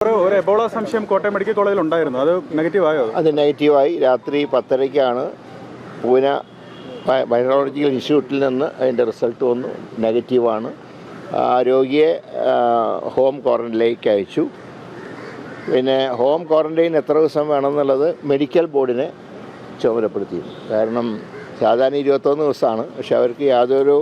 ഒരു എബോള സംശയം കോട്ടയം മെഡിക്കൽ കോളേജിൽ ഉണ്ടായിരുന്നു. അത് നെഗറ്റീവായോ? അത് നെഗറ്റീവായി. രാത്രി 10:30-ക്കാണ് പൂന വൈറോളജിക്കൽ ഇൻസ്റ്റിറ്റ്യൂട്ടിൽ നിന്ന് അതിൻ്റെ റിസൾട്ട് വന്നു. നെഗറ്റീവാണ്. രോഗിയെ ഹോം ക്വാറൻറ്റൈനിലേക്ക് അയച്ചു. പിന്നെ ഹോം ക്വാറൻറ്റൈൻ എത്ര ദിവസം വേണമെന്നുള്ളത് മെഡിക്കൽ ബോർഡിനെ ചുമതലപ്പെടുത്തിയിരുന്നു. കാരണം സാധാരണ 21 ദിവസമാണ്. പക്ഷെ അവർക്ക് യാതൊരു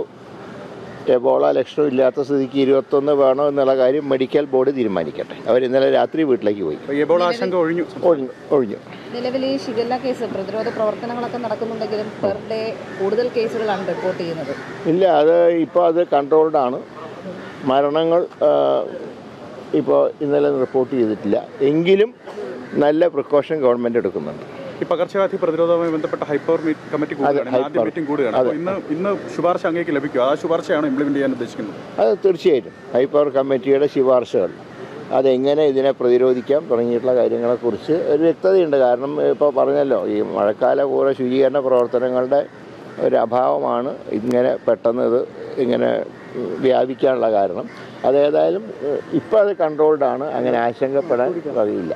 എബോള ലക്ഷണം ഇല്ലാത്ത സ്ഥിതിക്ക് 21 വേണോ എന്നുള്ള കാര്യം മെഡിക്കൽ ബോർഡ് തീരുമാനിക്കട്ടെ. അവർ ഇന്നലെ രാത്രി വീട്ടിലേക്ക് പോയി. എബോള ആശങ്ക ഒഴിഞ്ഞു. നിലവിൽ ഈ ഷിഗല്ല കേസ് പ്രതിരോധ പ്രവർത്തനങ്ങളൊക്കെ നടക്കുന്നുണ്ടെങ്കിലും പെർ ഡേ കൂടുതൽ കേസുകളാണ് റിപ്പോർട്ട് ചെയ്യുന്നത്. ഇല്ല, ഇപ്പോൾ അത് കൺട്രോൾഡാണ്. മരണങ്ങൾ ഇപ്പോൾ ഇന്നലെ റിപ്പോർട്ട് ചെയ്തിട്ടില്ല. എങ്കിലും നല്ല പ്രിക്കോഷൻ ഗവൺമെൻറ് എടുക്കുന്നുണ്ട്. ഈ പകർച്ചവ്യാധി പ്രതിരോധവുമായി ബന്ധപ്പെട്ട ഹൈപ്പവർ കമ്മിറ്റി ആദ്യ മീറ്റിംഗ് കൂടുകയാണ്. ഇന്ന് ശുപാർശ അങ്ങേക്ക് ലഭിക്കും. ആ ശുപാർശയാണ് ഇംപ്ലിമെന്റ് ചെയ്യാൻ ഉദ്ദേശിക്കുന്നത്. അത് തീർച്ചയായിട്ടും ഹൈപ്പവർ കമ്മിറ്റിയുടെ ശുപാർശകൾ അതെങ്ങനെ ഇതിനെ പ്രതിരോധിക്കാം തുടങ്ങിയിട്ടുള്ള കാര്യങ്ങളെക്കുറിച്ച് ഒരു വ്യക്തതയുണ്ട്. കാരണം ഇപ്പോൾ പറഞ്ഞല്ലോ, ഈ മഴക്കാലപൂർവ്വ ശുചീകരണ പ്രവർത്തനങ്ങളുടെ ഒരു അഭാവമാണ് ഇങ്ങനെ പെട്ടെന്ന് ഇങ്ങനെ വ്യാപിക്കാനുള്ള കാരണം. അതേതായാലും ഇപ്പോൾ അത് കൺട്രോൾഡാണ്. അങ്ങനെ ആശങ്കപ്പെടാൻ കഴിയില്ല.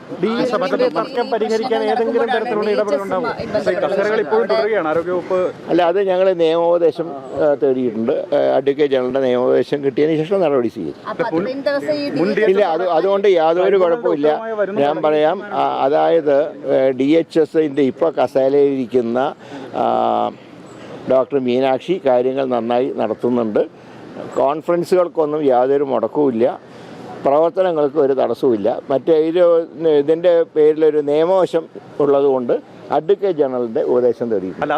അല്ല, അത് ഞങ്ങൾ നിയമോപദേശം തേടിയിട്ടുണ്ട്. അഡ്വക്കേറ്റ് ജനറലിൻ്റെ നിയമോപദേശം കിട്ടിയതിന് ശേഷം നടപടി സ്വീകരിക്കും. ഇല്ല, അതുകൊണ്ട് യാതൊരു കുഴപ്പമില്ല. ഞാൻ പറയാം, അതായത് DHSൻ്റെ ഇപ്പോൾ കസേലയിലിരിക്കുന്ന ഡോക്ടർ മീനാക്ഷി കാര്യങ്ങൾ നന്നായി നടത്തുന്നുണ്ട്. കോൺഫറൻസുകൾക്കൊന്നും യാതൊരു മുടക്കവുമില്ല. പ്രവർത്തനങ്ങൾക്ക് ഒരു തടസ്സവുമില്ല. മറ്റേ ഇതിൻ്റെ പേരിലൊരു നിയമവശം ഉള്ളതുകൊണ്ട് അഡ്വക്കേറ്റ് ജനറലിൻ്റെ ഉപദേശം തേടിയിട്ടുണ്ട്.